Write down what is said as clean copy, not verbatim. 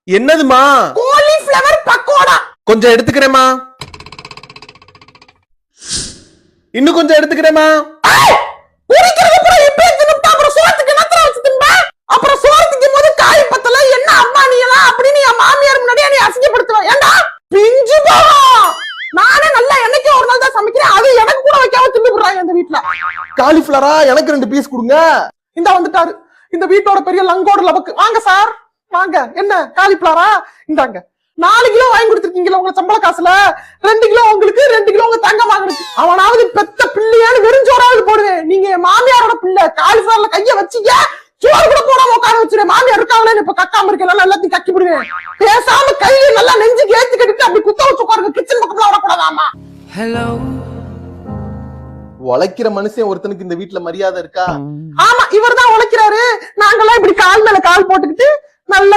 என்னதுமா? காலிஃப்ளவர் பக்கோடா. கொஞ்சம் எடுத்துக்கிறேமா. இன்னும் கொஞ்சம் எடுத்துக்கிறேமா. பொரிக்கிறது கூட இப்பே தின்னுட்டா அப்புறம் சோத்துக்கு என்னத்தற வச்சு தின்பா? அப்புறம் சோத்துக்கு போது காய் பத்தல என்ன அம்மா நீ எல்லாம் அப்படின்னு என் மாமியார் முன்னாடியே நீ அசிங்கப்படுத்துவ. ஏண்டா பிஞ்சு போகும். நானே நல்லா என்னைக்கு ஒரு நாள் தான் சமைக்கிறேன். அது எனக்கு கூட வைக்காம தின்னுறாங்க இந்த வீட்ல. காலிஃப்ளவரா? எனக்கு 2 பீஸ் கொடுங்க. இந்த வந்துட்டாரு இந்த வீட்டோட பெரிய லங்கோட லபக்கு. வாங்க சார் வாங்க. என்ன காலிஃப்ளவரா? இந்தாங்க 4 கிலோ வாங்கி கொடுத்துருக்கீங்களா உங்க சம்பள காசுல? 2 கிலோ உங்களுக்கு, 2 கிலோ உங்க தங்க வாங்குறதுக்கு. அவனாவது பெத்த பிள்ளையான்னு வெறுஞ்சோறாவது போடுவேன். நீங்க மாமியாரோட பிள்ளை. காலிஃப்ளவர்ல கைய வச்சீங்க சோறு கூட போடாம உட்கார வச்சிருவேன். மாமியார் இருக்காங்களே இப்ப கக்காம இருக்கேன் எல்லாத்தையும் கக்கி விடுவேன். பேசாம கையில நல்லா நெஞ்சுக்கு ஏத்தி கட்டிட்டு அப்படி குத்த வச்சு உட்காருங்க. கிச்சன் பக்கத்துல வரக்கூடாதாமா. ஹலோ. உழைக்கிற மனுஷன் ஒருத்தனுக்கு இந்த வீட்டுல மரியாதை இருக்கா? ஆமா இவர் தான் உழைக்கிறாரு. நாங்கெல்லாம் இப்படி கால் மேல கால் போட்டுக்கிட்டு நல்ல